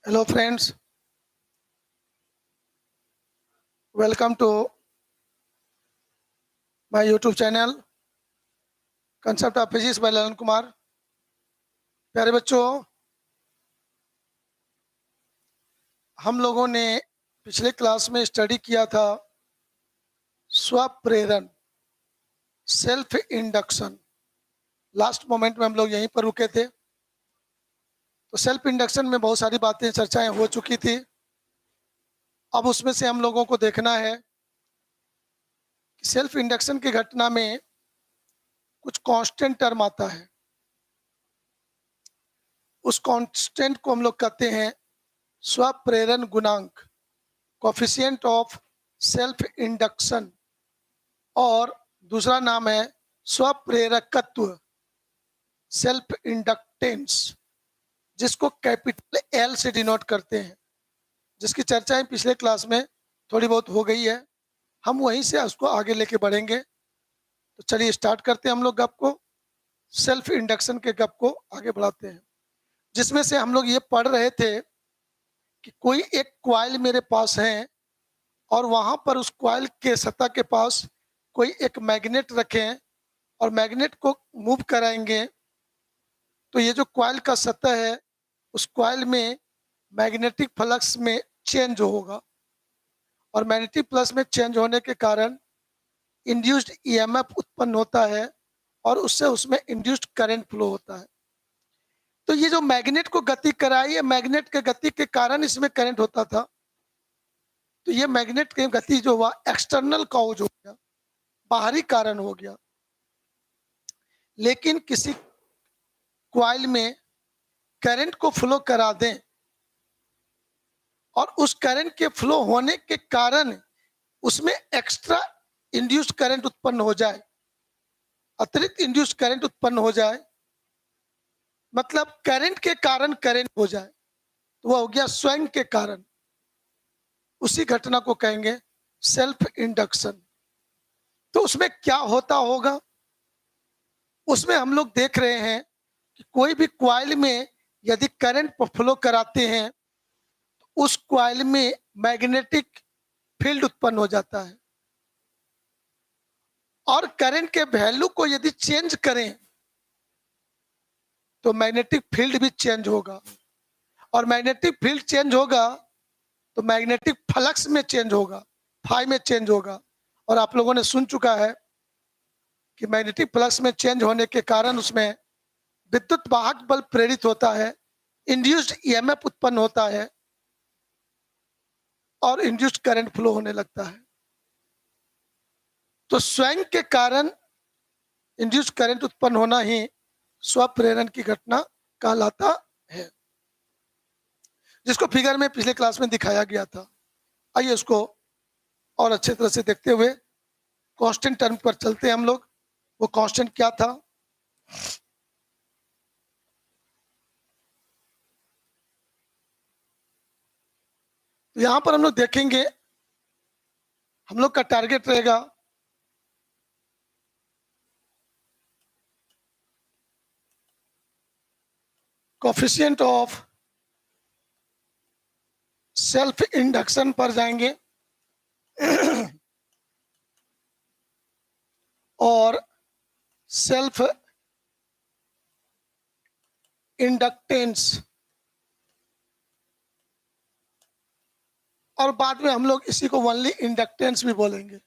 Hello, friends. Welcome to my YouTube channel, Concept of Physics by Lalan Kumar. प्यारे बच्चों, हम लोगों ने पिछले क्लास में स्टडी किया था स्वप्रेरण, सेल्फ इंडक्शन। लास्ट मोमेंट में हम लोग यहीं पर रुके थे। तो सेल्फ इंडक्शन में बहुत सारी बातें चर्चाएं हो चुकी थी। अब उसमें से हम लोगों को देखना है कि सेल्फ इंडक्शन की घटना में कुछ कांस्टेंट टर्म आता है। उस कांस्टेंट को हम लोग कहते हैं स्वप्रेरण गुणांक, कोफिशिएंट ऑफ सेल्फ इंडक्शन, और दूसरा नाम है स्वप्रेरकत्व, सेल्फ इंडक्टेंस, जिसको कैपिटल एल से डिनोट करते हैं, जिसकी चर्चाएं पिछले क्लास में थोड़ी बहुत हो गई है। हम वहीं से उसको आगे लेके बढ़ेंगे। तो चलिए स्टार्ट करते हैं हम लोग गप को, सेल्फ इंडक्शन के गप को आगे बढ़ाते हैं। जिसमें से हम लोग ये पढ़ रहे थे कि कोई एक क्वाइल मेरे पास है और वहां पर उस क्वाइल के सतह के पास कोई एक मैग्नेट रखें और मैग्नेट को मूव कराएंगे तो ये जो क्वाइल का सतह है उस क्वाइल में मैग्नेटिक फ्लक्स में चेंज होगा, और मैग्नेटिक फ्लक्स में चेंज होने के कारण इंड्यूस्ड ईएमएफ उत्पन्न होता है और उससे उसमें इंड्यूस्ड करंट फ्लो होता है। तो ये जो मैग्नेट को गति कराई है, मैग्नेट के गति के कारण इसमें करंट होता था। तो ये मैग्नेट की गति जो हुआ एक्सटर्नल कॉज हो गया, बाहरी कारण हो गया। लेकिन किसी क्वाइल में करंट को फ्लो करा दें और उस करंट के फ्लो होने के कारण उसमें एक्स्ट्रा इंड्यूस्ड करंट उत्पन्न हो जाए, अतिरिक्त इंड्यूस्ड करंट उत्पन्न हो जाए, मतलब करंट के कारण करंट हो जाए, तो वह हो गया स्वयं के कारण। उसी घटना को कहेंगे सेल्फ इंडक्शन। तो उसमें क्या होता होगा, उसमें हम लोग देख रहे हैं कि कोई भी क्वाइल में यदि करंट फ्लो कराते हैं तो उस क्वाइल में मैग्नेटिक फील्ड उत्पन्न हो जाता है, और करंट के वैल्यू को यदि चेंज करें तो मैग्नेटिक फील्ड भी चेंज होगा, और मैग्नेटिक फील्ड चेंज होगा तो मैग्नेटिक फ्लक्स में चेंज होगा, फाई में चेंज होगा। और आप लोगों ने सुन चुका है कि मैग्नेटिक फ्लक्स में चेंज होने के कारण उसमें विद्युत वाहक बल प्रेरित होता है, इंड्यूस्ड ईएमएफ उत्पन्न होता है और इंड्यूस्ड करंट फ्लो होने लगता है। तो स्वयं के कारण इंड्यूस्ड करंट उत्पन्न होना ही स्वप्रेरण की घटना कहलाता है, जिसको फिगर में पिछले क्लास में दिखाया गया था। आइए उसको और अच्छे तरह से देखते हुए कांस्टेंट टर्म पर चलते हैं हम लोग। वो कांस्टेंट क्या था? तो यहां पर हम लोग देखेंगे, हम लोग का टारगेट रहेगा कोफिशिएंट ऑफ सेल्फ इंडक्शन पर जाएंगे और सेल्फ इंडक्टेंस, और बाद में हम लोग इसी को ओनली इंडक्टेंस भी बोलेंगे,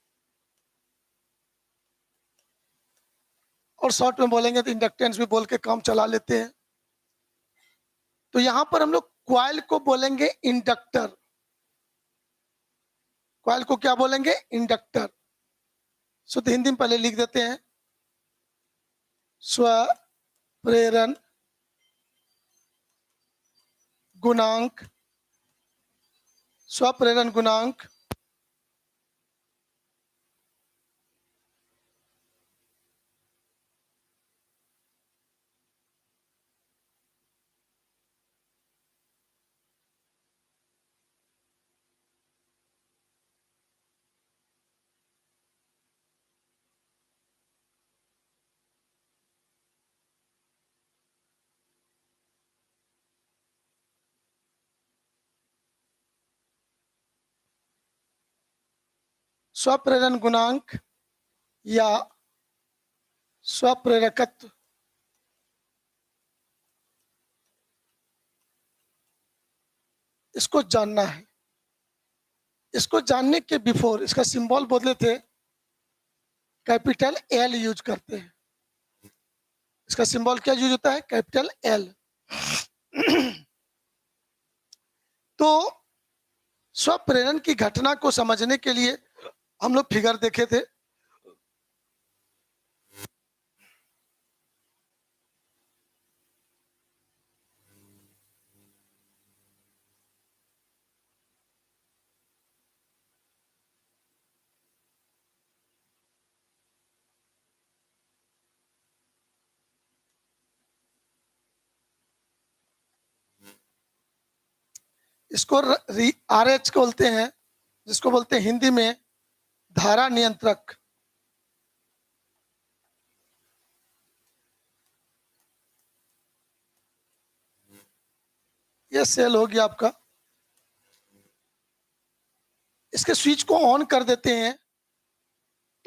और शॉर्ट में बोलेंगे तो इंडक्टेंस भी बोल के काम चला लेते हैं। तो यहां पर हम लोग क्वाइल को बोलेंगे इंडक्टर। क्वाइल को क्या बोलेंगे? इंडक्टर। शुद्ध हिंदी में पहले लिख देते हैं, स्वप्रेरण गुणांक, स्वप्रेरण गुणांक स्वप्रेरण गुणांक या स्वप्रेरकत्व। इसको जानना है। इसको जानने के बिफोर इसका सिंबल बदले थे, कैपिटल एल यूज करते हैं। इसका सिंबल क्या यूज होता है? Capital L. तो स्वप्रेरण की घटना को समझने के लिए हम लोग फिगर देखे थे। इसको RH बोलते हैं, जिसको बोलते हैं हिंदी में धारा नियंत्रक। ये सेल हो गया आपका। इसके स्विच को ऑन कर देते हैं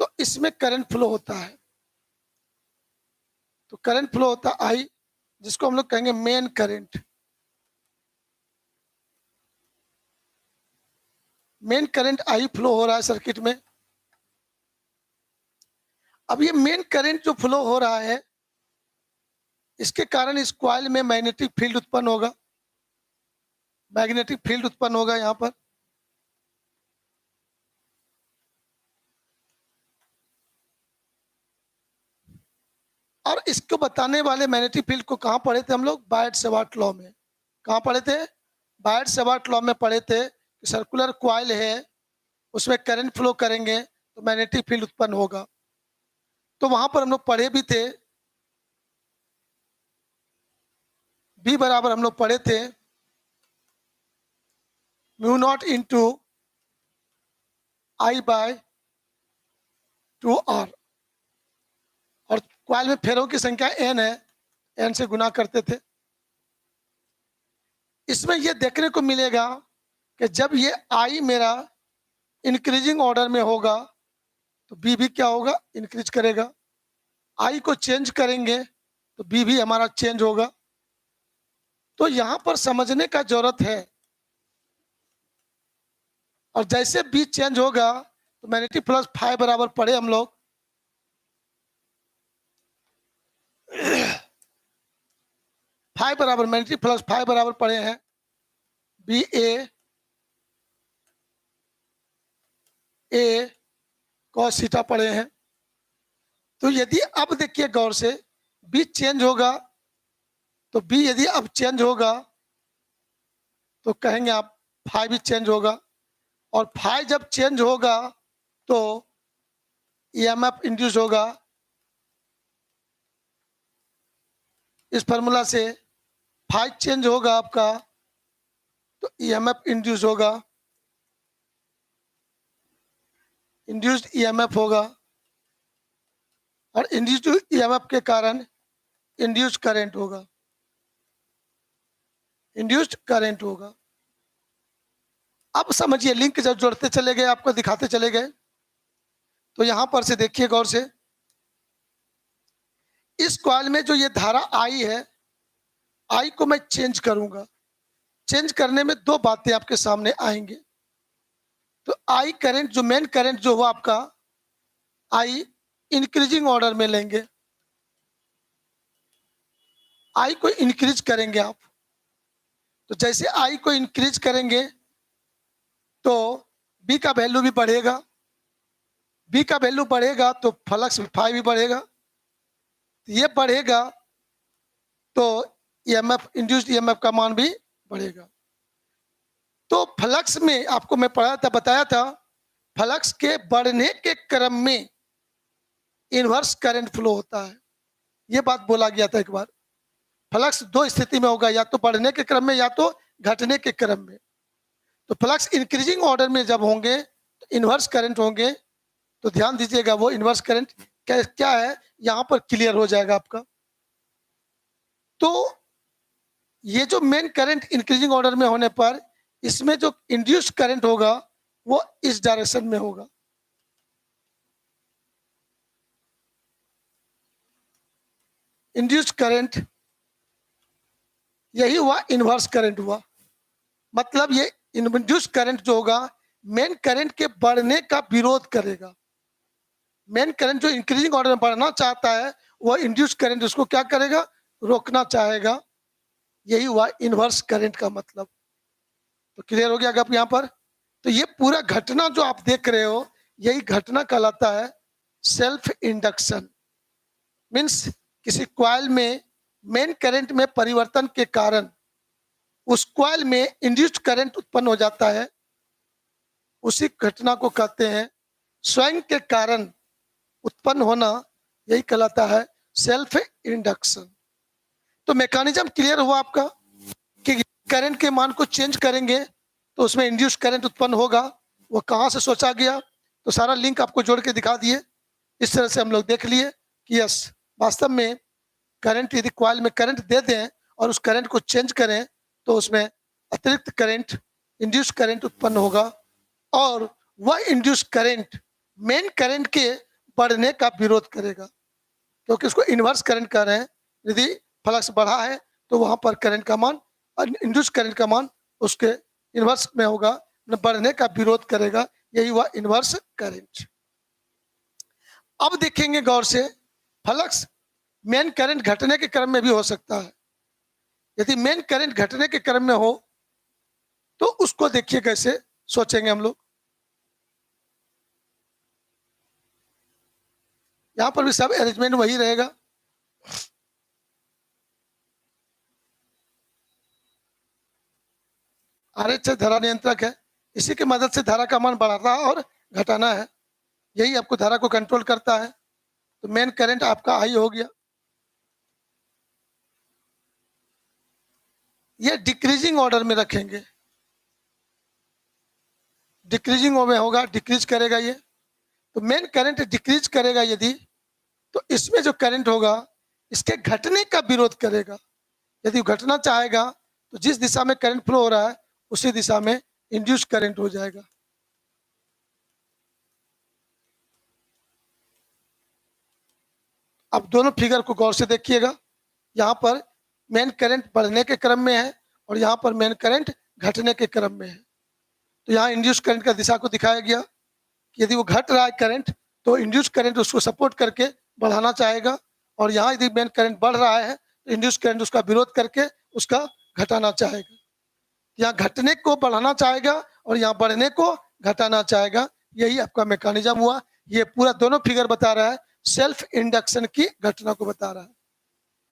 तो इसमें करंट फ्लो होता है। तो करंट फ्लो होता है आई, जिसको हम लोग कहेंगे main current. Main current I flow हो रहा है सर्किट में। अब ये मेन करंट जो फ्लो हो रहा है, इसके कारण इस कॉइल में मैग्नेटिक फील्ड उत्पन्न होगा। मैग्नेटिक फील्ड उत्पन्न होगा यहां पर। और इसको बताने वाले मैग्नेटिक फील्ड को कहां पढ़े थे हम लोग? बायट-सवार्ट लॉ में। कहां पढ़े थे? बायट-सवार्ट लॉ में पढ़े थे कि सर्कुलर कॉइल है, उसमें करंट फ्लो करेंगे तो मैग्नेटिक फील्ड उत्पन्न होगा। तो वहां पर हम लोग पढ़े भी थे, बी बराबर हम लोग पढ़े थे म्यू नॉट इंटू आई बाय 2R। और कॉइल में फेरों की संख्या n है, n से गुना करते थे। इसमें यह देखने को मिलेगा कि जब ये I मेरा इंक्रीजिंग ऑर्डर में होगा तो B भी क्या होगा? इंक्रीज करेगा। I को चेंज करेंगे तो B भी हमारा चेंज होगा। तो यहां पर समझने का जरूरत है। और जैसे B चेंज होगा तो मैग्नेटिक फ्लक्स फाई बराबर पढ़े हम लोग, फाई बराबर मैग्नेटिक फ्लक्स फाई बराबर पढ़े हैं BA A cos थीटा पढ़े हैं। तो यदि अब देखिए गौर से, B चेंज होगा तो B यदि अब चेंज होगा तो कहेंगे आप फाई भी चेंज होगा। और फाई जब चेंज होगा तो EMF इंड्यूस होगा। इस फार्मूला से फाई चेंज होगा आपका तो EMF इंड्यूस होगा, इंड्यूस्ड EMF होगा। और इंड्यूस्ड EMF के कारण इंड्यूस्ड करंट होगा, इंड्यूस्ड करंट होगा। अब समझिए, लिंक जब जोड़ते चले गए, आपको दिखाते चले गए, तो यहां पर से देखिए गौर से, इस कॉइल में जो ये धारा आई है, आई को मैं चेंज करूंगा। चेंज करने में दो बातें आपके सामने आएंगे। तो आई करंट, जो मेन करंट जो हुआ आपका, आई इंक्रीजिंग ऑर्डर में लेंगे। आई को इंक्रीज करेंगे आप। तो जैसे आई को इंक्रीज करेंगे तो बी का वैल्यू भी बढ़ेगा। बी का वैल्यू बढ़ेगा तो फ्लक्स फाई भी बढ़ेगा। ये बढ़ेगा तो EMF, इंड्यूस्ड EMF का मान भी बढ़ेगा। तो फ्लक्स में आपको मैं पढ़ाया था, बताया था, फ्लक्स के बढ़ने के क्रम में इनवर्स करंट फ्लो होता है। ये बात बोला गया था एक बार। फ्लक्स दो स्थिति में होगा, या तो बढ़ने के क्रम में या तो घटने के क्रम में। तो फ्लक्स इंक्रीजिंग ऑर्डर में जब होंगे तो इनवर्स करंट होंगे। तो ध्यान दीजिएगा, वो इनवर्स करंट क्या है यहां पर क्लियर हो जाएगा आपका। तो ये जो मेन करंट इंक्रीजिंग ऑर्डर में होने पर इसमें जो इंड्यूस्ड करंट होगा वो इस डायरेक्शन में होगा। इंड्यूस्ड करंट, यही हुआ इन्वर्स करंट हुआ। मतलब ये इंड्यूस्ड करंट जो होगा मेन करंट के बढ़ने का विरोध करेगा। मेन करंट जो इंक्रीजिंग ऑर्डर में बढ़ना चाहता है वो इंड्यूस्ड करंट उसको क्या करेगा, रोकना चाहेगा। यही हुआ इन्वर्स करंट का मतलब। तो क्लियर हो गया आप यहाँ पर। तो ये पूरा घटना जो आप देख रहे हो यही घटना कहलाता है सेल्फ इंडक्शन। मीन्स किसी कॉइल में मेन करंट में परिवर्तन के कारण उस कॉइल में इंड्यूस्ड करंट उत्पन्न हो जाता है। उसी घटना को कहते हैं स्वयं के कारण उत्पन्न होना, यही कहलाता है सेल्फ इंडक्शन। तो मैकेनिज्म क्लियर हुआ आपका कि करंट के मान को चेंज करेंगे तो उसमें इंड्यूस्ड करंट उत्पन्न होगा। वो कहाँ से सोचा गया, तो सारा लिंक आपको जोड़ के दिखा दिए। इस तरह से हम लोग देख लिए कि यस वास्तव में करंट यदि कॉइल में करंट दे दें और उस करंट को चेंज करें तो उसमें अतिरिक्त करंट इंड्यूस्ड करंट उत्पन्न होगा और वह इंड्यूस्ड करंट मेन करंट के बढ़ने का विरोध करेगा, क्योंकि उसको इन्वर्स करंट कह रहे हैं। यदि फ्लक्स बढ़ा है तो वहां पर करंट का मान इंड्यूस्ड करंट का मान उसके इन्वर्स में होगा, बढ़ने का विरोध करेगा। यही हुआ इन्वर्स करंट। अब देखेंगे गौर से, फ्लक्स मेन करंट घटने के क्रम में भी हो सकता है। यदि मेन करंट घटने के क्रम में हो तो उसको देखिए कैसे सोचेंगे हम लोग। यहां पर भी सब अरेंजमेंट वही रहेगा। आरएचएस धारा नियंत्रक है, इसी की मदद से धारा का मान बढ़ाना और घटाना है। यही आपको धारा को कंट्रोल करता है। तो मेन करंट आपका आई हो गया। ये डिक्रीजिंग ऑर्डर में रखेंगे, डिक्रीजिंग में होगा, डिक्रीज करेगा ये। तो मेन करंट डिक्रीज करेगा यदि, तो इसमें जो करंट होगा इसके घटने का विरोध करेगा। यदि घटना चाहेगा तो जिस दिशा में करंट फ्लो हो रहा है उसी दिशा में इंड्यूस करंट हो जाएगा। अब दोनों फिगर को गौर से देखिएगा। यहाँ पर मेन करंट बढ़ने के क्रम में है और यहाँ पर मेन करंट घटने के क्रम में है। तो यहाँ इंड्यूस करंट का दिशा को दिखाया गया कि यदि वो घट रहा है करंट तो इंड्यूस करंट उसको सपोर्ट करके बढ़ाना चाहेगा, और यहाँ यदि मेन करंट बढ़ रहा है तो इंड्यूस करंट उसका विरोध करके उसका घटाना चाहेगा। यहाँ घटने को बढ़ाना चाहेगा और यहाँ बढ़ने को घटाना चाहेगा। यही आपका मैकेनिज्म हुआ। ये पूरा दोनों फिगर बता रहा है सेल्फ इंडक्शन की घटना को बता रहा है।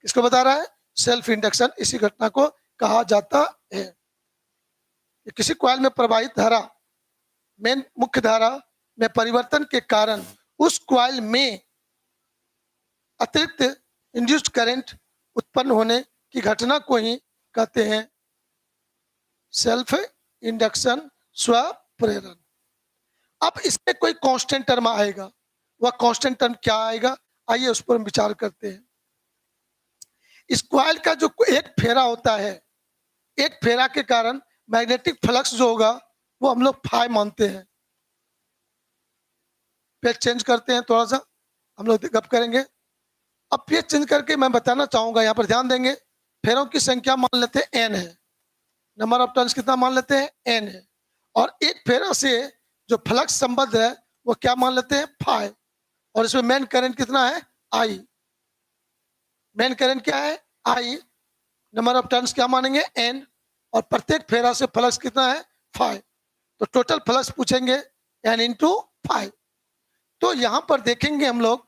किसको बता रहा है? सेल्फ इंडक्शन, इसी घटना को कहा जाता है। किसी कॉइल में प्रवाहित धारा मेन मुख्य धारा में परिवर्तन के कारण उस कॉइल में अतिरिक्त इंड्यूस्ड करंट उत्पन्न होने की घटना को ही कहते हैं सेल्फ इंडक्शन, स्व प्रेरण। अब इसमें कोई कांस्टेंट टर्म आएगा, वह कांस्टेंट टर्म क्या आएगा, आइए उस पर हम विचार करते हैं। इस कॉइल का जो एक फेरा होता है, एक फेरा के कारण मैग्नेटिक फ्लक्स जो होगा वो हम लोग फाई मानते हैं। पेज चेंज करते हैं, थोड़ा सा हम लोग गप करेंगे। अब पेज चेंज करके मैं बताना चाहूंगा, यहाँ पर ध्यान देंगे। फेरों की संख्या मान लेते हैं एन है, नंबर ऑफ टर्न्स कितना मान लेते हैं? एन है। और एक फेरा से जो फ्लक्स संबंध है वो क्या मान लेते हैं? फाई। और इसमें मेन करंट कितना है? आई। मेन करंट क्या है? आई। नंबर ऑफ टर्न्स क्या मानेंगे? एन। और प्रत्येक फेरा से फ्लक्स कितना है? फाई। तो टोटल फ्लक्स पूछेंगे एन इंटू फाई। तो यहां पर देखेंगे हम लोग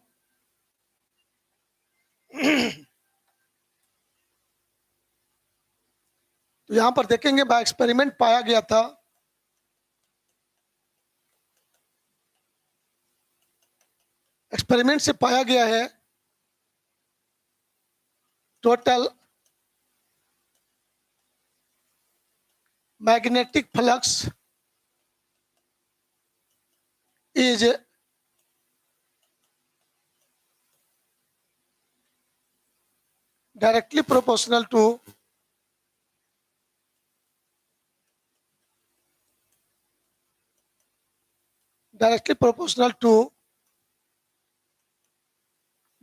तो यहां पर देखेंगे बाय एक्सपेरिमेंट पाया गया था एक्सपेरिमेंट से पाया गया है total magnetic flux is directly proportional to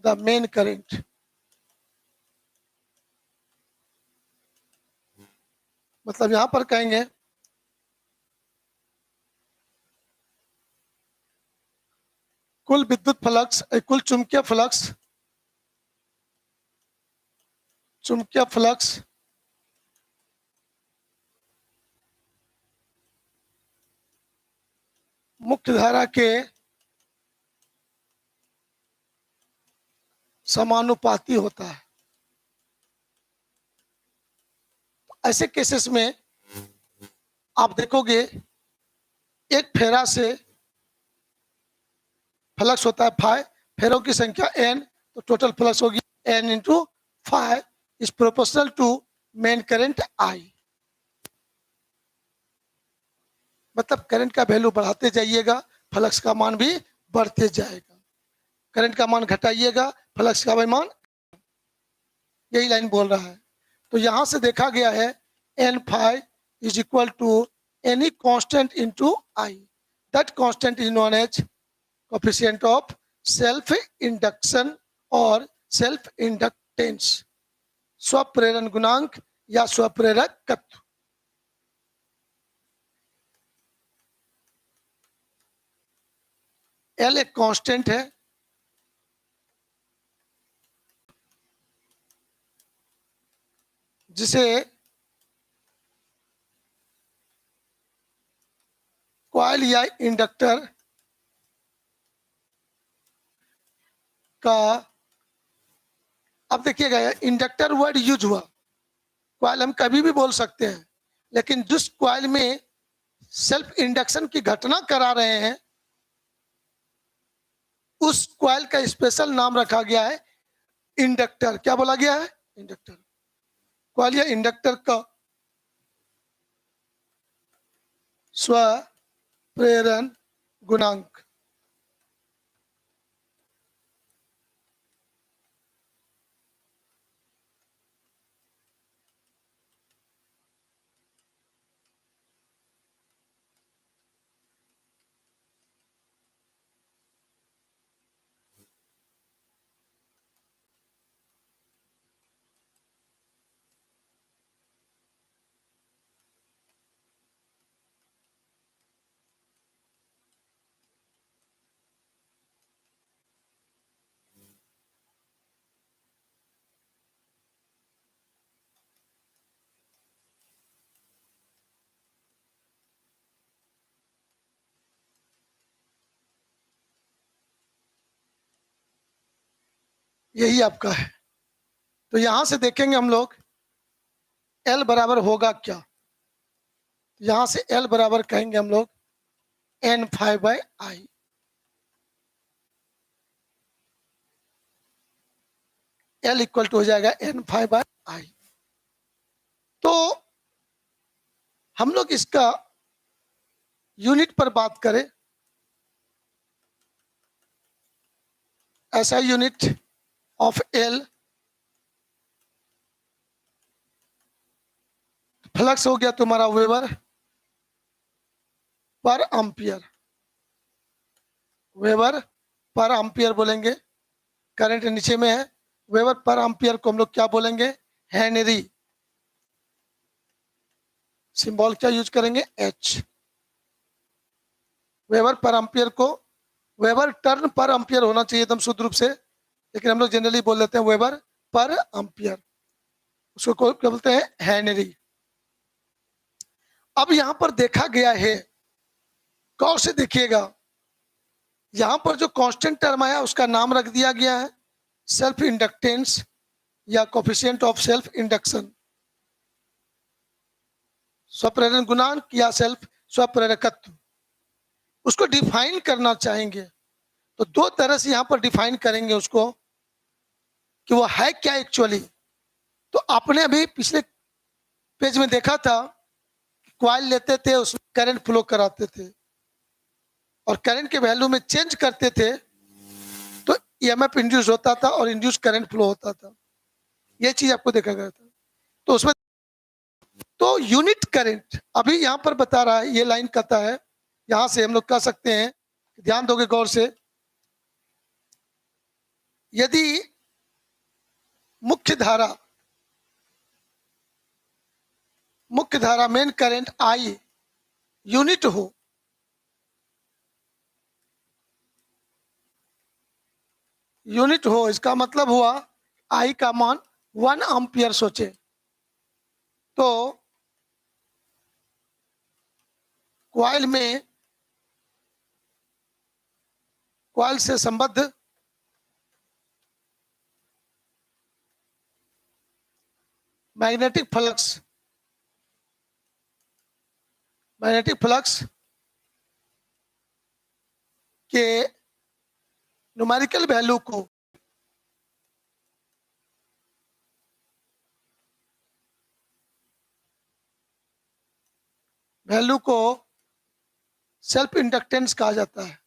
the main current। मतलब यहां पर कहेंगे कुल विद्युत फ्लक्स, कुल चुंबकीय फ्लक्स मुख्य धारा के समानुपाती होता है। ऐसे केसेस में आप देखोगे एक फेरा से फ्लक्स होता है फाइ, फेरों की संख्या n, तो टोटल फ्लक्स होगी n into phi is proportional to main current I। मतलब करंट का वैल्यू बढ़ाते जाइएगा, फ्लक्स का मान भी बढ़ते जाएगा। करंट का मान घटाइएगा, फ्लक्स का भी मान, यही लाइन बोल रहा है। तो यहां से देखा गया है n phi is equal to any constant into I। That constant is known as coefficient of self induction और सेल्फ इंडक्टेंस, स्वप्रेरण गुणांक या स्वप्रेरकत्व। L एक कांस्टेंट है जिसे कॉइल या इंडक्टर का, अब देखिएगा इंडक्टर वर्ड यूज हुआ, कॉइल हम कभी भी बोल सकते हैं, लेकिन जिस कॉइल में सेल्फ इंडक्शन की घटना करा रहे हैं उस कॉइल का स्पेशल नाम रखा गया है इंडक्टर। क्या बोला गया है? इंडक्टर। कॉइल या इंडक्टर का स्वप्रेरण गुणांक यही आपका है। तो यहां से देखेंगे हम लोग L बराबर होगा क्या, यहां से L बराबर कहेंगे हम लोग n phi by I. L equal to हो जाएगा n फाइ बाई आई। तो हम लोग इसका यूनिट पर बात करें, ऐसा यूनिट ऑफ L फ्लक्स हो गया तुम्हारा वेबर पर एम्पियर, वेबर पर एम्पियर बोलेंगे, करंट नीचे में है, वेबर पर एम्पियर को हम लोग क्या बोलेंगे? हेनरी। सिंबल क्या यूज करेंगे? H। वेबर पर एम्पियर को, वेबर टर्न पर एम्पियर होना चाहिए एकदम शुद्ध रूप से, लेकिन हम लोग जनरली बोल देते हैं वेबर पर एम्पियर, उसको क्या बोलते हैं? हेनरी। अब यहां पर देखा गया है, गौर से देखिएगा, यहां पर जो कांस्टेंट टर्म आया उसका नाम रख दिया गया है सेल्फ इंडक्टेंस या कोएफिशिएंट ऑफ सेल्फ इंडक्शन, स्वप्रेरण गुणांक या सेल्फ स्वप्रेरकत्व। उसको डिफाइन करना चाहेंगे तो दो तरह से यहां पर डिफाइन करेंगे उसको कि वो है क्या एक्चुअली। तो आपने अभी पिछले पेज में देखा था, कॉइल लेते थे उसमें करंट फ्लो कराते थे और करंट के वैल्यू में चेंज करते थे तो ईएमएफ इंड्यूस होता था और इंड्यूस करंट फ्लो होता था। ये चीज आपको देखा गया था। तो उसमें तो यूनिट करंट अभी यहां पर बता रहा है, ये लाइन कहता है, यहां से हम लोग कह सकते हैं, ध्यान दोगे गौर से, यदि मुख्य धारा मुख्य धारा मेन करंट आई यूनिट हो, यूनिट हो इसका मतलब हुआ आई का मान 1 एम्पियर सोचे तो कॉइल में, कॉइल से संबद्ध मैग्नेटिक फ्लक्स, मैग्नेटिक फ्लक्स के न्यूमेरिकल वैल्यू को सेल्फ इंडक्टेंस कहा जाता है।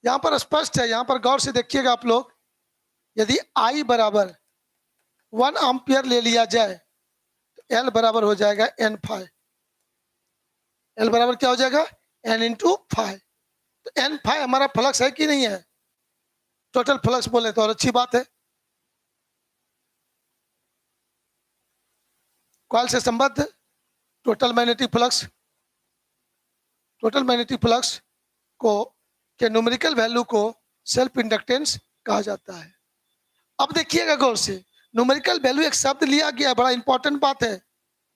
यहां पर स्पष्ट है, यहां पर गौर से देखिएगा आप लोग, यदि आई बराबर 1 एम्पियर ले लिया जाए तो एल बराबर हो जाएगा एन फाइव। एल बराबर क्या हो जाएगा? N into phi. तो एन फाइव हमारा फ्लक्स है कि नहीं है? टोटल फ्लक्स बोले तो और अच्छी बात है। कॉइल से संबद्ध total magnetic flux, total magnetic flux को के न्यूमेरिकल वैल्यू को सेल्फ इंडक्टेंस कहा जाता है। अब देखिएगा गौर से, न्यूमेरिकल वैल्यू एक शब्द लिया गया है, बड़ा इंपॉर्टेंट बात है।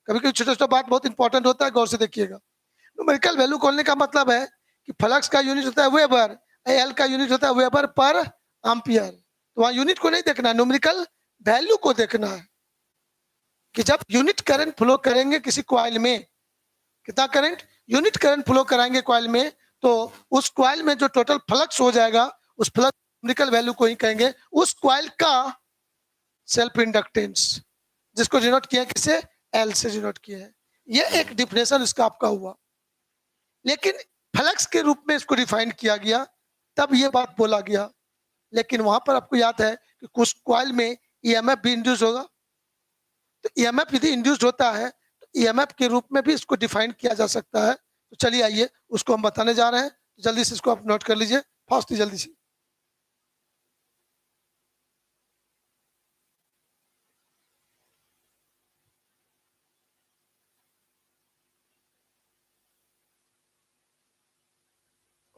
कभी कभी छोटा छोटा बात बहुत इंपॉर्टेंट होता है, गौर से देखिएगा। न्यूमेरिकल वैल्यू खोलने का मतलब है कि फ्लक्स का यूनिट होता है वेबर, एल का यूनिट होता है वेबर पर एम्पियर। तो वहां यूनिट को नहीं देखना है, न्यूमेरिकल वैल्यू को देखना है कि जब यूनिट करंट फ्लो करेंगे किसी कॉइल में, कितना करंट, यूनिट करंट फ्लो कराएंगे कॉइल में, तो उस कॉइल में जो टोटल फ्लक्स हो जाएगा उस फ्लक्स न्यूमेरिकल वैल्यू को ही कहेंगे उस कॉइल का सेल्फ इंडक्टेंस, जिसको डिनोट किया किसे? एल से डिनोट किया है। ये एक डिफिनेशन इसका आपका हुआ, लेकिन फ्लक्स के रूप में इसको डिफाइन किया गया, तब ये बात बोला गया। लेकिन वहां पर आपको याद है कि कुछ कॉइल में ईएमएफ भी इंड्यूस होगा, तो ईएमएफ यदि इंड्यूस होता है तो ईएमएफ के रूप में भी इसको डिफाइन किया जा सकता है। तो चलिए आइए उसको हम बताने जा रहे हैं, तो जल्दी से इसको आप नोट कर लीजिए, फास्ट जल्दी से।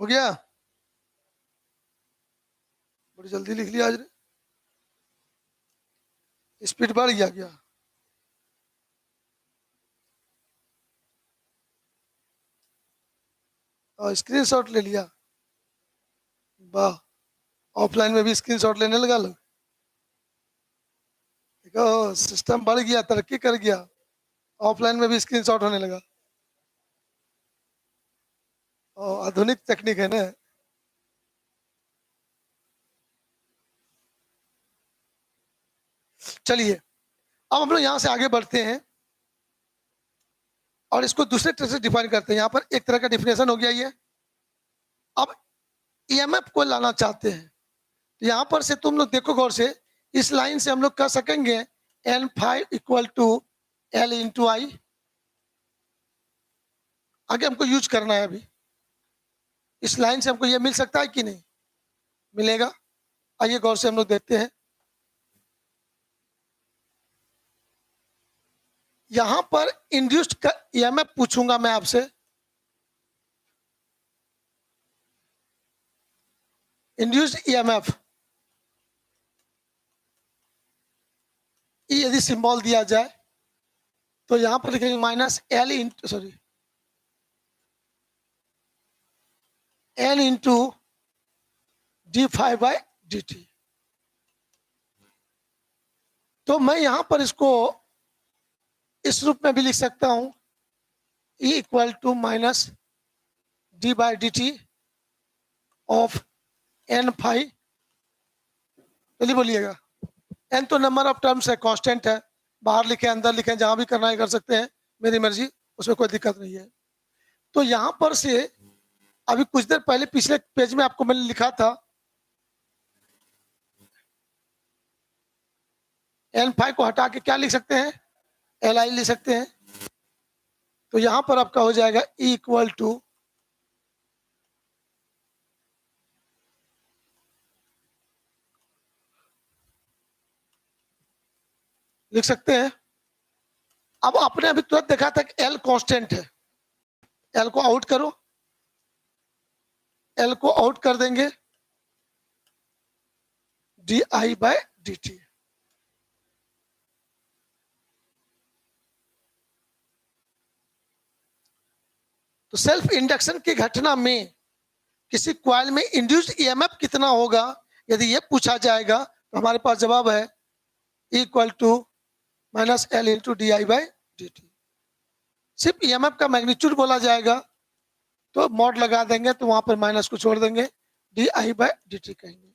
हो गया? बड़ी जल्दी लिख लिया आज ने, स्पीड बढ़ गया क्या? और स्क्रीनशॉट ले लिया, वाह। ऑफलाइन में भी स्क्रीनशॉट लेने लगा लोग, देखो सिस्टम बढ़ गया, तरक्की कर गया, ऑफलाइन में भी स्क्रीनशॉट होने लगा। और आधुनिक टेक्निक है ना। चलिए अब हम लोग यहाँ से आगे बढ़ते हैं और इसको दूसरे तरह से डिफाइन करते हैं। यहाँ पर एक तरह का डिफिनेशन हो गया ये। अब ईएमएफ को लाना चाहते हैं, तो यहाँ पर से तुम लोग देखो गौर से, इस लाइन से हम लोग कह सकेंगे N five equal to L into I. आगे हमको यूज करना है अभी, इस लाइन से हमको ये मिल सकता है कि नहीं मिलेगा? आइए गौर से हम लोग देखते हैं। यहां पर इंड्यूस्ड ईएमएफ पूछूंगा मैं आपसे, इंड्यूस्ड ईएमएफ यदि सिंबल दिया जाए तो यहां पर लिखेंगे minus L into, sorry, L into D five by D T. तो मैं यहां पर इसको इस रूप में भी लिख सकता हूं, E equal to minus d by D t of n phi. चलिए बोलिएगा, एन तो नंबर ऑफ टर्म्स है, कांस्टेंट है, बाहर लिखे अंदर लिखे जहां भी करना है कर सकते हैं, मेरी मर्जी, उसमें कोई दिक्कत नहीं है। तो यहां पर से अभी कुछ देर पहले पिछले पेज में आपको मैंने लिखा था एन फाइव को हटा के क्या लिख सकते हैं? एल आई लिख सकते हैं। तो यहां पर आपका हो जाएगा E इक्वल टू लिख सकते हैं। अब आपने अभी तुरंत देखा था कि एल कांस्टेंट है, एल को आउट करो, एल को आउट कर देंगे, D I by D T. तो सेल्फ इंडक्शन की घटना में किसी क्वाइल में इंड्यूस्ड ईएमएफ कितना होगा, यदि ये पूछा जाएगा तो हमारे पास जवाब है equal to minus L into D I by D T. सिर्फ ईएमएफ का मैग्नीट्यूड बोला जाएगा तो मॉड लगा देंगे, तो वहां पर माइनस को छोड़ देंगे, D I by D T कहेंगे।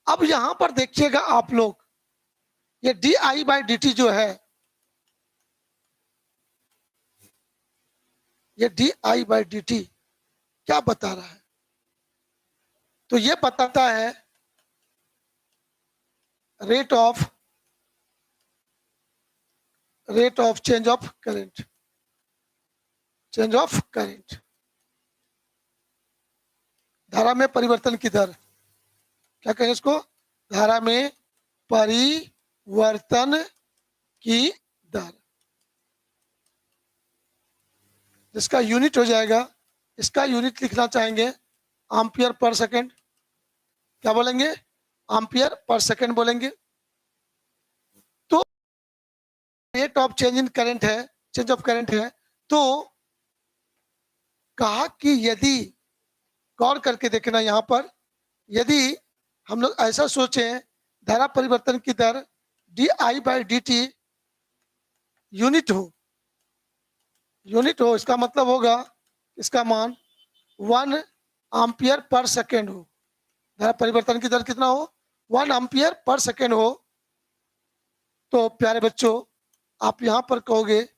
अब यहां पर देखिएगा आप लोग, ये D I by D T जो है, ये D I by D T क्या बता रहा है? तो ये बताता है rate of change of current, change of current, धारा में परिवर्तन की दर। क्या कहें इसको? धारा में परिवर्तन की दर, जिसका यूनिट हो जाएगा, इसका यूनिट लिखना चाहेंगे एम्पियर पर सेकंड। क्या बोलेंगे? एम्पियर पर सेकंड बोलेंगे। तो rate of change in current है, चेंज ऑफ करंट है। तो कहा कि यदि, गौर करके देखना यहां पर, यदि हम लोग ऐसा सोचें धारा परिवर्तन की दर D I by D T unit हो, यूनिट हो, इसका मतलब होगा इसका मान 1 एम्पियर पर सेकेंड हो, धारा परिवर्तन की दर कितना हो? 1 एम्पियर पर सेकेंड हो। तो प्यारे बच्चों, आप यहां पर कहोगे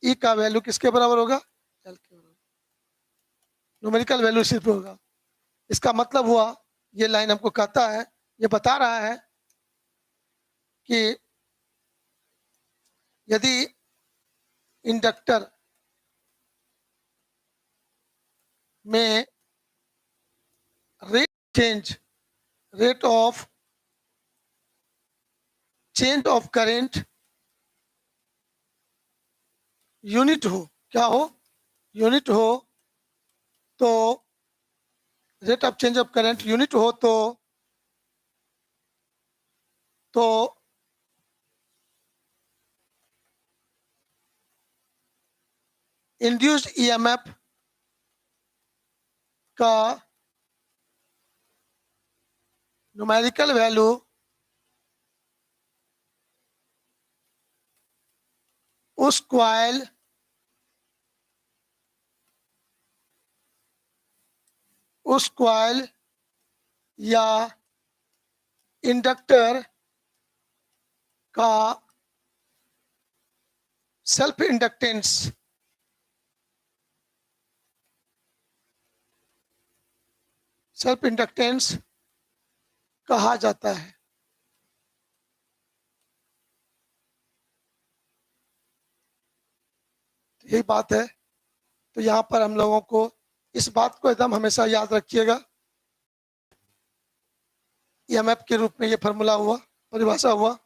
ई का वैल्यू किसके बराबर होगा? एल के बराबर, न्यूमेरिकल वैल्यू सिर्फ होगा। इसका मतलब हुआ, ये लाइन हमको कहता है, ये बता रहा है कि यदि इंडक्टर में rate of change of current unit हो, क्या हो? यूनिट हो, तो rate of change of current unit हो, तो इंड्यूस्ड ईएमएफ का न्यूमेरिकल वैल्यू उस क्वाइल या इंडक्टर का सेल्फ इंडक्टेंस कहा जाता है। यही बात है। तो यहां पर हम लोगों को इस बात को एकदम हमेशा याद रखिएगा, ईएमएफ के रूप में ये फॉर्मूला हुआ, परिभाषा हुआ।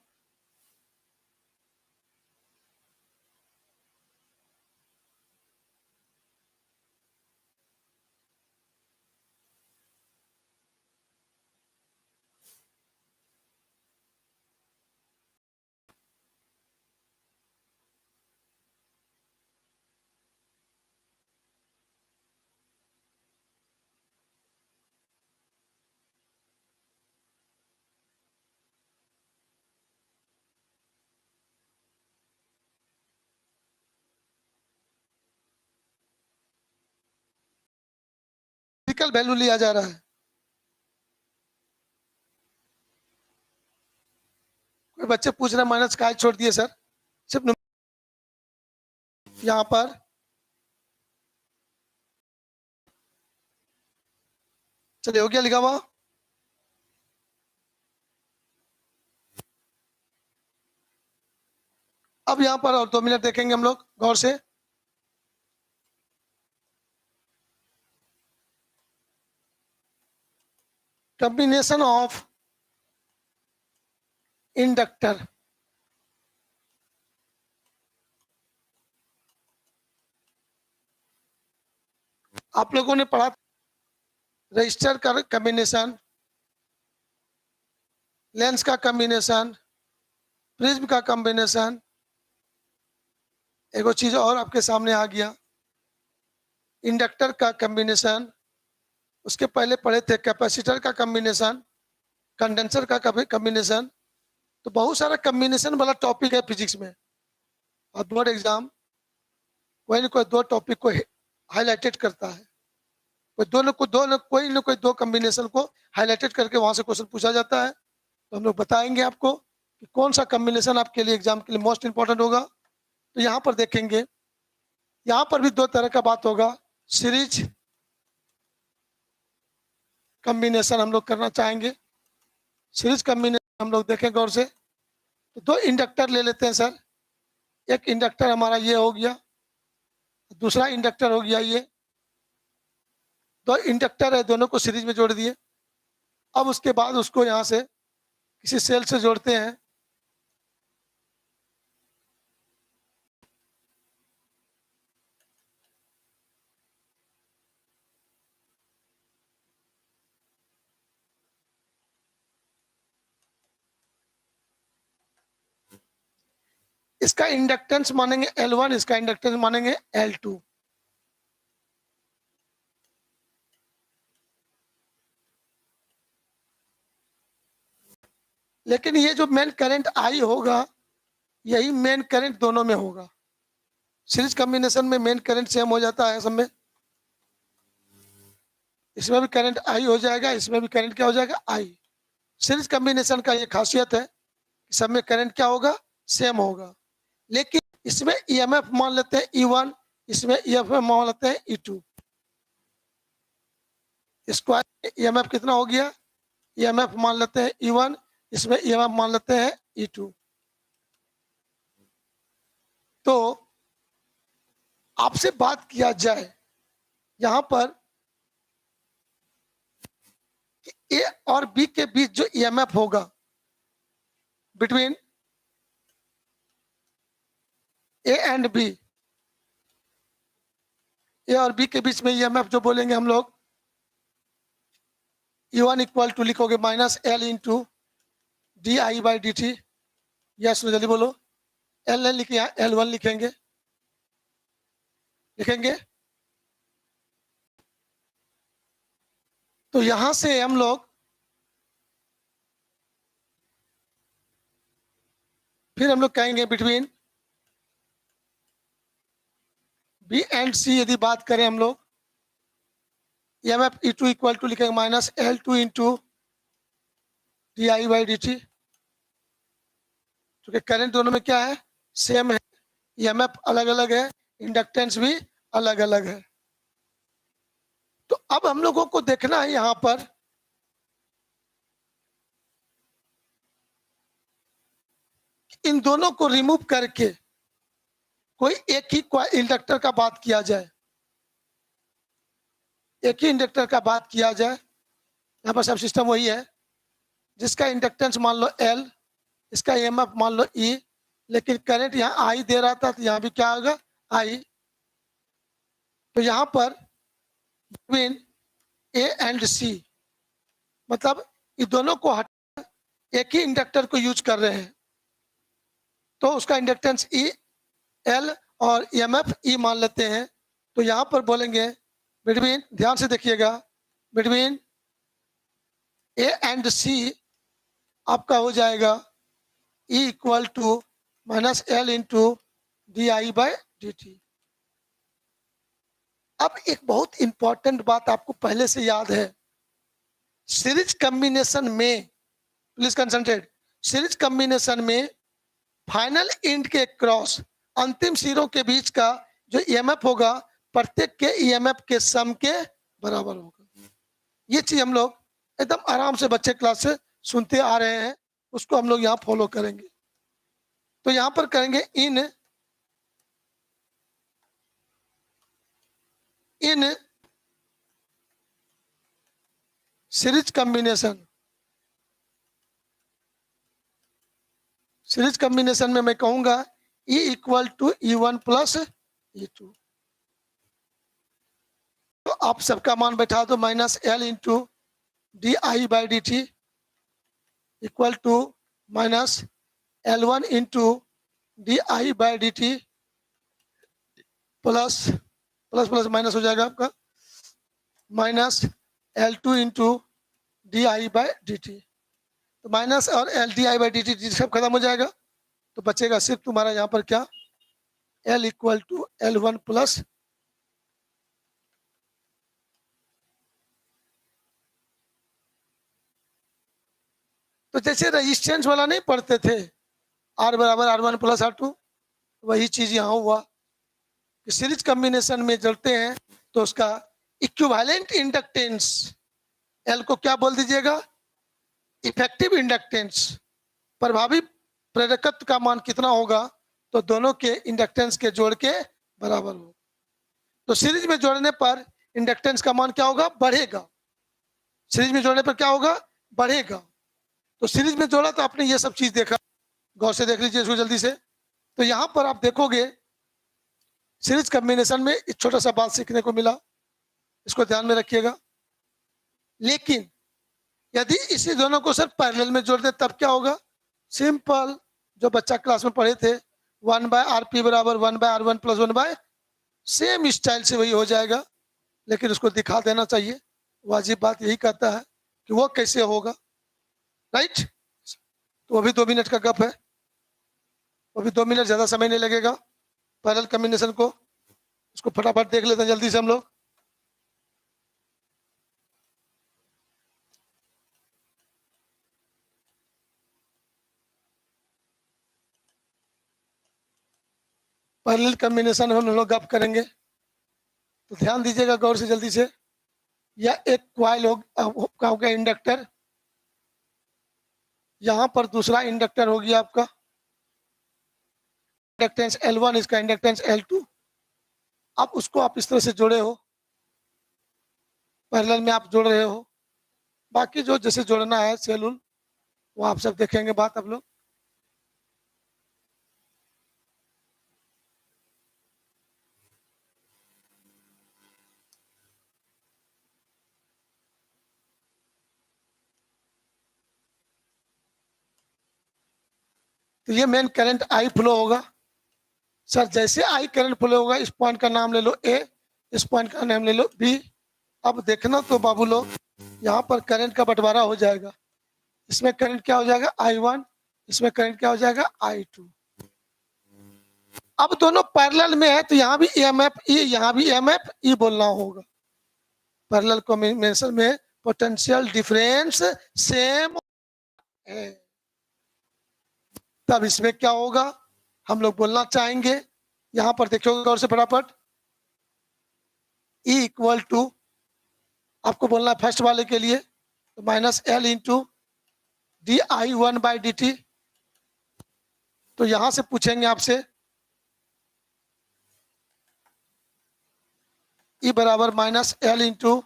न्यूमेरिकल वैल्यू लिया जा रहा है। कोई बच्चे पूछ रहे माइनस का छोड़ दिए सर, सिर्फ यहाँ पर चलिए, हो गया लिखा हुआ। अब यहाँ पर और 2 मिनट देखेंगे हम लोग गौर से। कॉम्बिनेशन ऑफ इंडक्टर आप लोगों ने पढ़ा रजिस्टर का कॉम्बिनेशन, लेंस का कॉम्बिनेशन, प्रिज्म का कॉम्बिनेशन। एक और चीज और आपके सामने आ गया, इंडक्टर का कॉम्बिनेशन। उसके पहले पढ़े थे कैपेसिटर का कॉम्बिनेशन, कंडेंसर का कॉम्बिनेशन। तो बहुत सारा कॉम्बिनेशन वाला टॉपिक है फिजिक्स में, और बोर्ड एग्जाम कोई न कोई दो टॉपिक को हाईलाइटेड करता है। कोई न कोई दो कॉम्बिनेशन को हाईलाइटेड करके वहां से क्वेश्चन पूछा जाता है। तो हम लोग बताएंगे आपको कि कौन सा कॉम्बिनेशन आपके लिए एग्जाम के लिए मोस्ट इंपॉर्टेंट होगा। तो यहाँ पर देखेंगे, यहाँ पर भी दो तरह का बात होगा। सीरीज कॉम्बिनेशन हम लोग करना चाहेंगे। सीरीज कॉम्बिनेशन हम लोग देखें गौर से। तो दो इंडक्टर ले लेते हैं सर। एक इंडक्टर हमारा ये हो गया, दूसरा इंडक्टर हो गया ये। दो इंडक्टर है, दोनों को सीरीज में जोड़ दिए। अब उसके बाद उसको यहाँ से किसी सेल से जोड़ते हैं। इसका इंडक्टेंस मानेंगे L1, इसका इंडक्टेंस मानेंगे L2। लेकिन ये जो मेन करंट आई होगा, यही मेन करंट दोनों में होगा। सीरीज कॉम्बिनेशन में मेन करंट सेम हो जाता है सब में। इसमें भी करंट आई हो जाएगा, इसमें भी करंट क्या हो जाएगा, आई। सीरीज कॉम्बिनेशन का ये खासियत है कि सब में करंट क्या होगा, सेम होगा। लेकिन इसमें ईएमएफ मान लेते हैं E1, इसमें ईएमएफ मान लेते हैं E2। स्क्वायर ईएमएफ कितना हो गया, ईएमएफ मान लेते हैं E1, इसमें ईएमएफ मान लेते हैं E2। तो आपसे बात किया जाए यहां पर कि ए और बी के बीच जो ईएमएफ होगा बिटवीन ए एंड बी, ए और बी के बीच में ईएमएफ जो बोलेंगे हम लोग, E1 इक्वल टू लिखोगे -L इंटू di/dt। यस जल्दी बोलो। L नहीं लिखे, यहाँ L1 लिखेंगे, लिखेंगे। तो यहां से हम लोग फिर हम लोग कहेंगे बिटवीन बी एंड सी, यदि बात करें हम लोग, EMF E2 इक्वल टू लिखेंगे -L2 इंटू di/dt। क्योंकि करंट दोनों में क्या है, सेम है। EMF अलग अलग है, इंडक्टेंस भी अलग अलग है। तो अब हम लोगों को देखना है यहां पर इन दोनों को रिमूव करके कोई एक ही इंडक्टर का बात किया जाए, एक ही इंडक्टर का बात किया जाए। यहाँ पर सब सिस्टम वही है, जिसका इंडक्टेंस मान लो L, इसका EMF मान लो E, लेकिन करंट यहाँ I दे रहा था, तो यहाँ भी क्या होगा, I। तो यहाँ पर बिटवीन A एंड C, मतलब ये दोनों को हटा एक ही इंडक्टर को यूज कर रहे हैं, तो उसका इंडक्टेंस E L और EMF E मान लेते हैं। तो यहाँ पर बोलेंगे बिटवीन, ध्यान से देखिएगा, बिटवीन A एंड C आपका हो जाएगा E equal to -L into di/dt। अब एक बहुत इंपॉर्टेंट बात आपको पहले से याद है, सीरीज कॉम्बिनेशन में, प्लीज कंसंट्रेट, सीरीज कॉम्बिनेशन में फाइनल एंड के क्रॉस, अंतिम सिरों के बीच का जो ईएमएफ होगा, प्रत्येक के ईएमएफ के सम के बराबर होगा। ये चीज हम लोग एकदम आराम से बच्चे क्लास से सुनते आ रहे हैं, उसको हम लोग यहाँ फॉलो करेंगे। तो यहाँ पर करेंगे in series combination, series combination में मैं कहूंगा E equal to E1 plus E2। तो आप सबका मान बैठा दो, minus L into D I by D T equal to minus L one into D I by D T plus plus plus minus हो जाएगा आपका minus L two into D I by D T. तो minus और L D I by D T सब खत्म हो जाएगा, तो बचेगा सिर्फ तुम्हारा यहाँ पर क्या, L equal to L one plus तो जैसे रेजिस्टेंस वाला नहीं पढ़ते थे, आर बराबर R one plus R two, वही चीज यहाँ हुआ कि सीरीज कॉम्बिनेशन में जोड़ते हैं तो उसका इक्विवेलेंट इंडक्टेंस एल को क्या बोल दीजिएगा, इफेक्टिव इंडक्टेंस, प्रभावी प्रेरकत्व का मान कितना होगा, तो दोनों के इंडक्टेंस के जोड़ के बराबर हो। तो सीरीज में जोड़ने पर इंडक्टेंस का मान क्या होगा, बढ़ेगा। सीरीज में जोड़ने पर क्या होगा, बढ़ेगा। तो सीरीज में जोड़ा तो आपने ये सब चीज देखा, गौर से देख लीजिए इसको जल्दी से। तो यहाँ पर आप देखोगे सीरीज कॉम्बिनेशन में एक छोटा सा बात सीखने को मिला, इसको ध्यान में रखिएगा। लेकिन यदि इसी दोनों को सिर्फ पैरेलल में जोड़ दे तब क्या होगा, सिंपल, जो बच्चा क्लास में पढ़े थे, 1/rp बराबर 1/r1 प्लस 1/, सेम स्टाइल से वही हो जाएगा। लेकिन उसको दिखा देना चाहिए, वाजिब बात यही कहता है कि वो कैसे होगा, राइट। तो अभी 2 मिनट का गप है, अभी 2 मिनट, ज्यादा समय नहीं लगेगा। पैरेलल कॉम्बिनेशन को उसको फटाफट देख लेते हैं जल्दी से हम लोग। पैरेलल कॉम्बिनेशन हम लोग गप करेंगे, तो ध्यान दीजिएगा गौर से जल्दी से। यह एक क्वाइल हो गया इंडक्टर, यहां पर दूसरा इंडक्टर हो गया आपका इंडक्टेंस L1, इसका इंडक्टेंस L2। अब उसको आप इस तरह से जोड़े हो, पैरेलल में आप जोड़ रहे हो। बाकी जो जैसे जोड़ना है सेलुल, वो आप सब देखेंगे बात आप लोग। तो ये मेन करंट आई फ्लो होगा। सर जैसे आई करंट फ्लो होगा, इस पॉइंट का नाम ले लो ए, इस पॉइंट का नाम ले लो बी। अब देखना तो बाबू लोग, यहाँ पर करंट का बंटवारा हो जाएगा। इसमें करंट क्या हो जाएगा, I1, इसमें करंट क्या हो जाएगा, I2। अब दोनों पैरेलल में है तो यहाँ भी EMF E, यहाँ भी EMF E बोलना होगा। पैरेलल कॉम्बिनेशन में पोटेंशियल डिफरेंस सेम है, तब इसमें क्या होगा हम लोग बोलना चाहेंगे। यहां पर देखिए गौर से फटाफट, E इक्वल टू आपको बोलना है फर्स्ट वाले के लिए, तो माइनस एल इंटू डी आई 1/dt। तो यहां से पूछेंगे आपसे E बराबर माइनस एल इंटू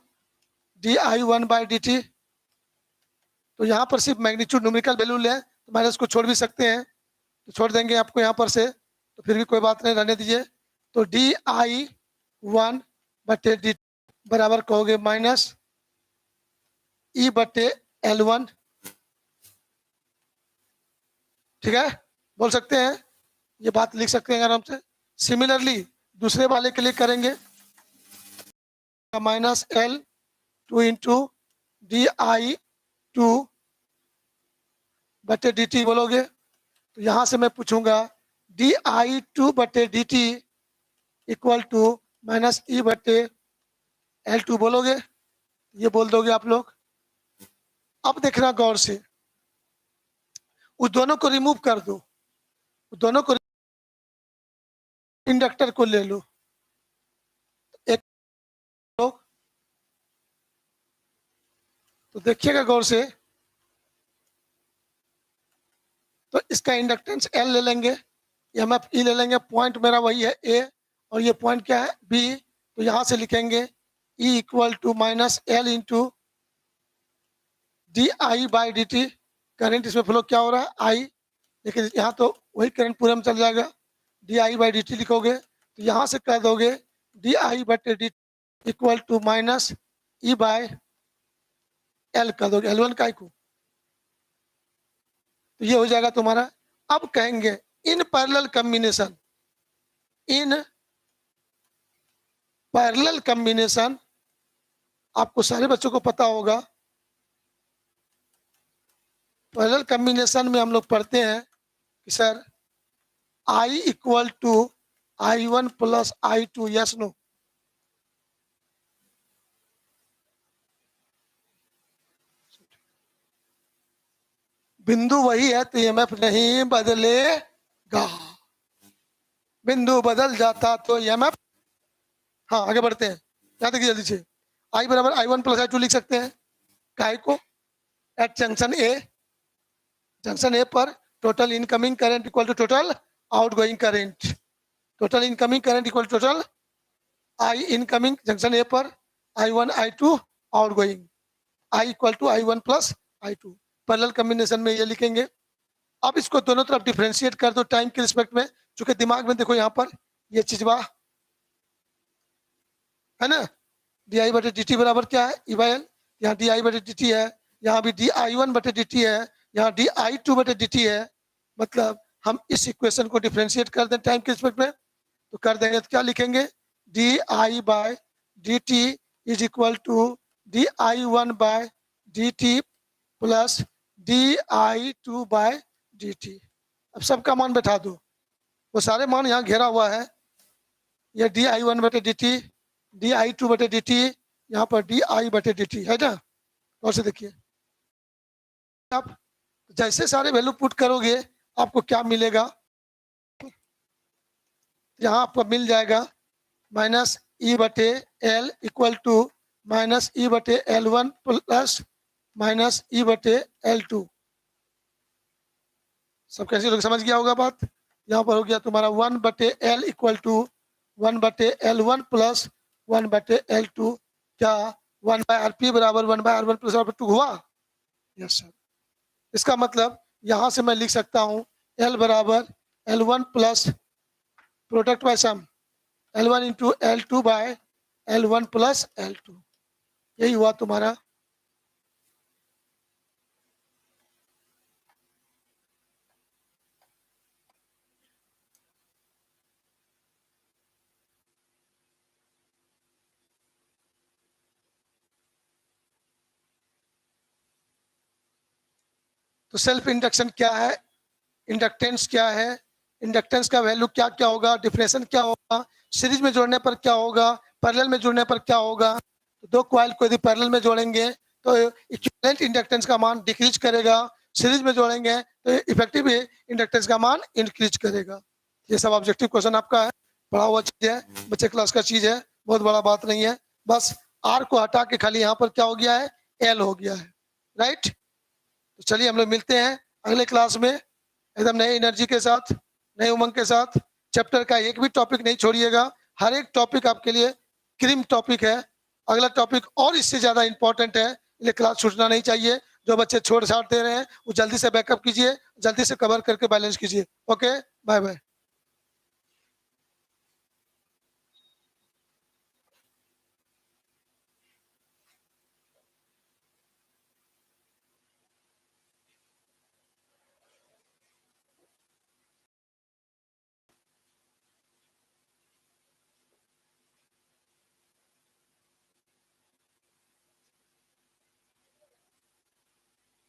डी आई 1/dt। तो यहाँ पर सिर्फ मैग्नीट्यूड न्यूमेरिकल वैल्यू लें तो माइनस को छोड़ भी सकते हैं, तो छोड़ देंगे आपको यहाँ पर से, तो फिर भी कोई बात नहीं, रहने दीजिए। तो di1/dt बराबर कहोगे माइनस E/L1, ठीक है, बोल सकते हैं, ये बात लिख सकते हैं आराम से। सिमिलरली दूसरे वाले के लिए करेंगे, माइनस L2 इंटू di2/dt बोलोगे। तो यहां से मैं पूछूंगा di2/dt equal to minus E/L2 बोलोगे, ये बोल दोगे आप लोग। अब देखना गौर से, उस दोनों को रिमूव कर दो, उस दोनों को, इंडक्टर को ले लो, एक लोग, तो देखिएगा गौर से। तो इसका इंडक्टेंस L ले लेंगे, EMF E ले लेंगे, पॉइंट मेरा वही है A और ये पॉइंट क्या है B। तो यहां से लिखेंगे E equal to minus L into di/dt। Current इसमें फ्लो क्या हो रहा है, I, लेकिन यहाँ तो वही करंट पूरे में चल जाएगा, di/dt लिखोगे। तो यहाँ से कह दोगे di/dt equal to minus E by L कर दोगे, L1 का को, तो ये हो जाएगा तुम्हारा। अब कहेंगे in parallel combination, in parallel combination, आपको सारे बच्चों को पता होगा पैरेलल कॉम्बिनेशन में हम लोग पढ़ते हैं कि sir I equal to I1 plus I2, yes no? बिंदु वही है तो EMF नहीं बदलेगा, बिंदु बदल जाता तो EMF। हाँ आगे बढ़ते हैं, यहाँ तक जल्दी से। I बराबर I1 प्लस I2 लिख सकते हैं, काय को at junction A, junction A पर total incoming current equal to total outgoing current, total incoming current equal to total I incoming junction A पर I1 I2 outgoing, I equal to I1 plus I2। Parallel combination में ये लिखेंगे। अब इसको दोनों तरफ differentiate कर दो टाइम के रिस्पेक्ट में, चूंकि दिमाग में देखो यहाँ पर ये चीजवा है ना, डी बटे डी टी बराबर क्या है ई बाई एल, यहाँ डी आई बटे डी टी है, यहाँ भी डी आई वन बटे डी टी है, यहाँ डी आई टू बटे डी टी है। मतलब हम इस इक्वेशन को डिफरेंशिएट कर दें टाइम के रिस्पेक्ट में, तो कर देंगे तो क्या लिखेंगे, D I by D T is equal to D I one by D T plus D I two by D T. अब सबका मान बैठा दो, वो सारे मान यहाँ घेरा हुआ है, ये डी आई वन बटे D T, D I two बटे डी टी, यहाँ पर डी आई बटे डी टी है ना। और से देखिए आप जैसे सारे वैल्यू पुट करोगे आपको क्या मिलेगा, यहाँ आपको मिल जाएगा माइनस ई बटे एल इक्वल टू माइनस ई बटे एल वन प्लस माइनस ई बटे एल टू। सब कैसे लोग समझ गया होगा बात। यहाँ पर हो गया तुम्हारा 1 बटे एल इक्वल टू 1 बटे एल वन प्लस 1 बटे एल टू, क्या 1 बाय आर पी बराबर 1 by R one plus R two हुआ, यस सर। इसका मतलब यहाँ से मैं लिख सकता हूँ एल बराबर L one plus product by sum L one into L two by L one plus L two, यही हुआ तुम्हारा। तो सेल्फ इंडक्शन क्या है, इंडक्टेंस क्या है, इंडक्टेंस का वैल्यू क्या क्या होगा, डिफरेंशिएशन क्या होगा, सीरीज में जोड़ने पर क्या होगा, पैरेलल में जोड़ने पर क्या होगा। तो दो कॉइल को यदि पैरेलल में जोड़ेंगे तो इक्विवेलेंट इंडक्टेंस का मान डिक्रीज करेगा, सीरीज में जोड़ेंगे तो इफेक्टिव इंडक्टेंस का मान इंक्रीज करेगा। ये सब ऑब्जेक्टिव क्वेश्चन आपका है, पढ़ा हुआ चीज है, बच्चे क्लास का चीज है, बहुत बड़ा बात नहीं है। बस आर को हटा के खाली यहाँ पर क्या हो गया है, एल हो गया है, राइट। तो चलिए हम लोग मिलते हैं अगले क्लास में एकदम नई एनर्जी के साथ, नए उमंग के साथ। चैप्टर का एक भी टॉपिक नहीं छोड़िएगा, हर एक टॉपिक आपके लिए क्रीम टॉपिक है। अगला टॉपिक और इससे ज्यादा इंपॉर्टेंट है, इसलिए क्लास छूटना नहीं चाहिए। जो बच्चे छोड़ छाड़ दे रहे हैं वो जल्दी से बैकअप कीजिए, जल्दी से कवर करके बैलेंस कीजिए। Okay, bye bye.